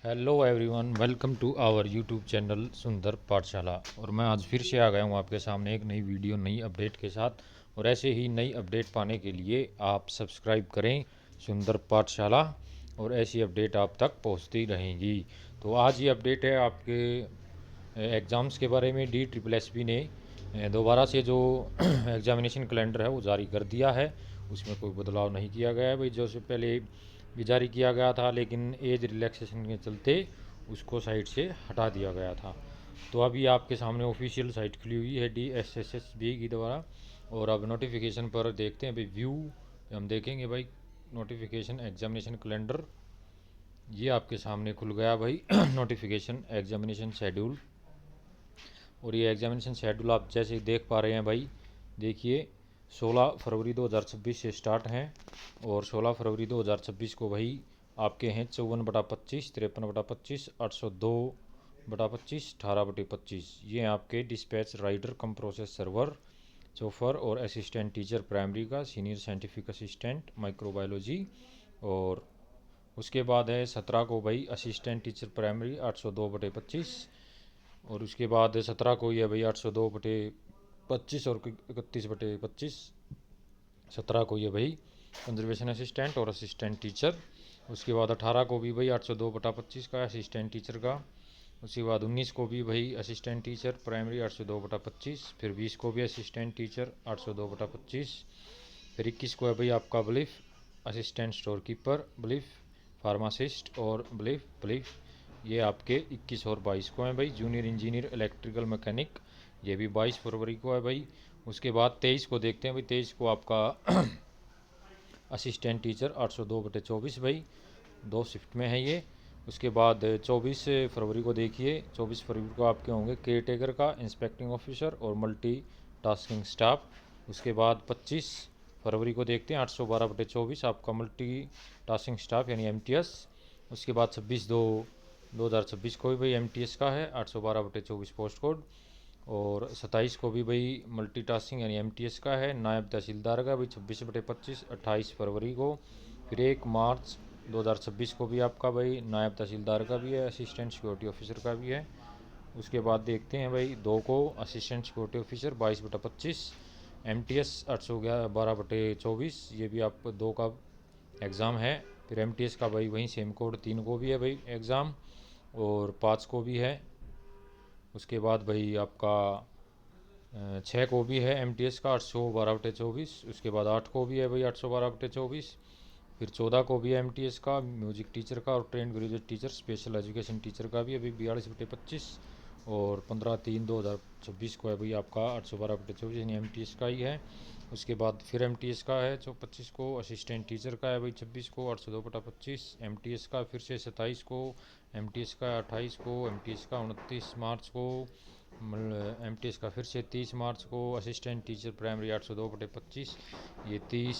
Hello everyone, welcome to our YouTube channel Sundar Pathshala. और मैं आज फिर से आ गया हूँ आपके सामने एक नई वीडियो नई अपडेट के साथ। और ऐसे ही नई अपडेट पाने के लिए आप सब्सक्राइब करें सुंदर पाठशाला, और ऐसी अपडेट आप तक पहुँचती रहेंगी। तो आज ये अपडेट है आपके एग्ज़ाम्स के बारे में। DSSB ने दोबारा से जो एग्ज़ामिनेशन कैलेंडर है वो जारी कर दिया है। उसमें कोई बदलाव नहीं किया गया है भाई। जो से पहले भी जारी किया गया था, लेकिन एज रिलैक्सेशन के चलते उसको साइट से हटा दिया गया था। तो अभी आपके सामने ऑफिशियल साइट खुली हुई है DSSB की द्वारा। और अब नोटिफिकेशन पर देखते हैं भाई, व्यू हम देखेंगे भाई। नोटिफिकेशन एग्जामिनेशन कैलेंडर ये आपके सामने खुल गया भाई। Notification examination schedule. और ये एग्जामिनेशन शेड्यूल आप जैसे देख पा रहे हैं भाई, देखिए 16 फरवरी 2026 से स्टार्ट हैं। और 16 फरवरी 2026 को भाई आपके हैं 54/25, 53/25, 802/25, 18/25। ये आपके डिस्पैच राइडर कम प्रोसेस सर्वर, चोफर और असिस्टेंट टीचर प्राइमरी का, सीनियर साइंटिफिक असिस्टेंट माइक्रोबायोलॉजी। और उसके बाद है 17 को भाई असिस्टेंट टीचर प्राइमरी 802/25। और उसके बाद 17 को ये भाई 802/25 और 31/25। 17 को ये भाई कंजर्वेशन असिस्टेंट और असिस्टेंट टीचर। उसके बाद 18 को भी भाई 802/25 का असिस्टेंट टीचर का। उसके बाद 19 को भी भाई असिस्टेंट टीचर प्राइमरी 802/25। फिर 20 को भी असिस्टेंट टीचर 802/25। फिर 21 को है भाई आपका ब्लीफ असिस्टेंट स्टोर कीपर, ब्लीफ फार्मासिस्ट और ब्लीफ ये आपके 21 और 22 को हैं भाई। जूनियर इंजीनियर इलेक्ट्रिकल मैकेनिक ये भी 22 फरवरी को है भाई। उसके बाद 23 को देखते हैं भाई। 23 को आपका असिस्टेंट टीचर 802/24 भाई, 2 शिफ्ट में है ये। उसके बाद 24 फरवरी को देखिए, 24 फरवरी को आपके होंगे केयर टेकर का, इंस्पेक्टिंग ऑफिसर और मल्टी टास्किंग स्टाफ। उसके बाद 25 फरवरी को देखते हैं 812/24 आपका मल्टी टास्किंग स्टाफ यानी MTS। उसके बाद 26/2/2026 को भी भाई MTS का है 812/24 पोस्ट कोड। और 27 को भी भाई मल्टीटास्किंग यानी MTS का है, नायब तहसीलदार का भाई 26/25 28 फरवरी को। फिर 1 मार्च 2026 को भी आपका भाई नायब तहसीलदार का भी है, असिस्टेंट सिक्योरिटी ऑफिसर का भी है। उसके बाद देखते हैं भाई 2 को असिस्टेंट सिक्योरिटी ऑफिसर 22/25 MTS 812/24 ये भी आप 2 का एग्ज़ाम है। फिर MTS का भाई वहीं सेम कोड 3 को भी है भाई एग्ज़ाम, और 5 को भी है। उसके बाद भाई आपका 6 को भी है MTS का 812/24। उसके बाद 8 को भी है भाई 812/24। फिर 14 को भी है MTS का म्यूजिक टीचर का और trained graduate teacher special education teacher का भी अभी 42/25। और 15/3/2026 को है भाई आपका 812/24 यानी MTS का ही है। उसके बाद फिर MTS का है जो 25 को, असिस्टेंट टीचर का है भाई 26 को 802/25 MTS का। फिर से 27 को MTS का, 28 को MTS का, 29 मार्च को MTS का, फिर से 30 मार्च को असिस्टेंट टीचर प्राइमरी 802/25 ये 30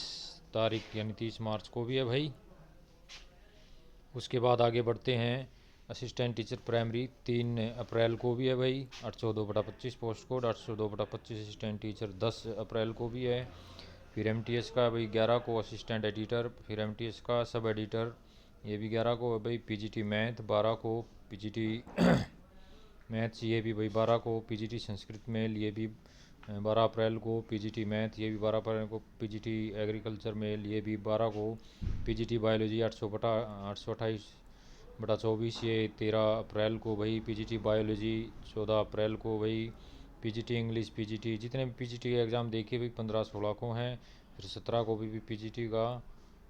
तारीख यानी 30 मार्च को भी है भाई। उसके बाद आगे बढ़ते हैं, असिस्टेंट टीचर प्राइमरी 3 अप्रैल को भी है भाई 802/25 पोस्ट कोड 802/25 असिस्टेंट टीचर 10 अप्रैल को भी है। फिर MTS का भाई 11 को असिस्टेंट एडिटर, फिर MTS का सब एडिटर ये भी 11 को है भाई। PGT मैथ 12 को, PGT मैथ्स ये भी भाई 12 को, PGT संस्कृत मेल ये भी 12 अप्रैल को, PGT मैथ ये भी 12 अप्रैल को, PGT एग्रीकल्चर मेल ये भी 12 को, PGT बायोलॉजी 828/24 ये 13 अप्रैल को भाई, PGT बायोलॉजी 14 अप्रैल को भाई, PGT इंग्लिश PGT जितने भी PGT के एग्ज़ाम देखिए भाई 15-16 को हैं। फिर 17 को भी PGT का,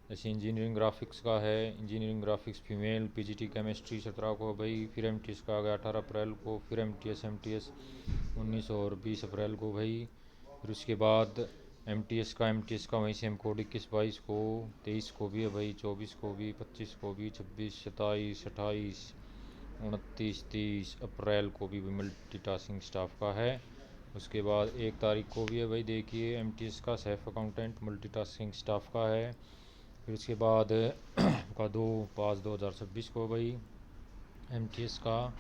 जैसे इंजीनियरिंग ग्राफिक्स का है, engineering graphics female, PGT chemistry 17 को भाई। फिर MTS का आ गया 18 अप्रैल को, फिर MTS 19 और 20 अप्रैल को भाई। फिर उसके बाद MTS का वहीं सेम कोड 21-22 को, 23 को भी है भाई, 24 को भी, 25 को भी, 26, 27, 28, 29, 30 अप्रैल को भी मल्टीटास्किंग स्टाफ का है। उसके बाद 1 तारीख को भी है भाई, देखिए MTS का सेल्फ अकाउंटेंट मल्टीटास्किंग स्टाफ का है। फिर उसके बाद का 2/5/2026 को भाई MTS का।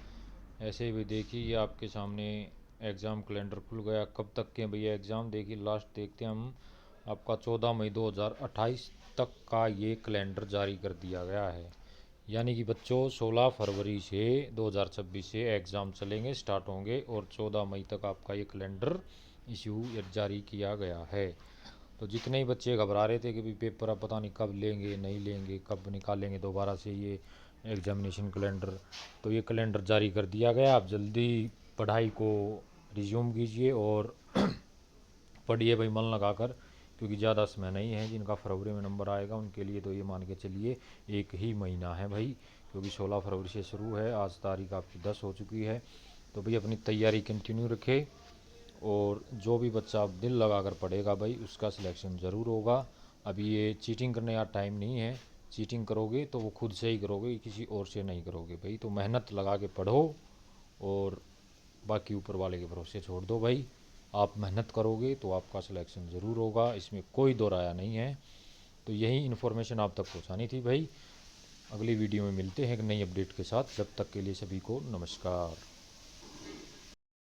ऐसे भी देखिए ये आपके सामने एग्ज़ाम कैलेंडर खुल गया। कब तक के भैया एग्ज़ाम देखिए, लास्ट देखते हैं हम, आपका 14 मई 2028 तक का ये कैलेंडर जारी कर दिया गया है। यानी कि बच्चों 16 फरवरी से 2026 से एग्ज़ाम चलेंगे, स्टार्ट होंगे और 14 मई तक आपका ये कैलेंडर इशू जारी किया गया है। तो जितने ही बच्चे घबरा रहे थे कि भाई पेपर अब पता नहीं कब लेंगे, नहीं लेंगे, कब निकालेंगे दोबारा से ये एग्जामिनेशन कैलेंडर, तो ये कैलेंडर जारी कर दिया गया। आप जल्दी पढ़ाई को रिज्यूम कीजिए और पढ़िए भाई मन लगाकर, क्योंकि ज़्यादा समय नहीं है। जिनका फरवरी में नंबर आएगा उनके लिए तो ये मान के चलिए एक ही महीना है भाई, क्योंकि 16 फरवरी से शुरू है, आज तारीख आपकी 10 हो चुकी है। तो भाई अपनी तैयारी कंटिन्यू रखें और जो भी बच्चा अब दिल लगा कर पढ़ेगा भाई उसका सिलेक्शन ज़रूर होगा। अभी ये चीटिंग करने का टाइम नहीं है, चीटिंग करोगे तो वो खुद से ही करोगे, किसी और से नहीं करोगे भाई। तो मेहनत लगा के पढ़ो और बाकी ऊपर वाले के भरोसे छोड़ दो भाई। आप मेहनत करोगे तो आपका सिलेक्शन ज़रूर होगा, इसमें कोई दो राय नहीं है। तो यही इन्फॉर्मेशन आप तक पहुंचानी थी भाई। अगली वीडियो में मिलते हैं एक नई अपडेट के साथ, जब तक के लिए सभी को नमस्कार।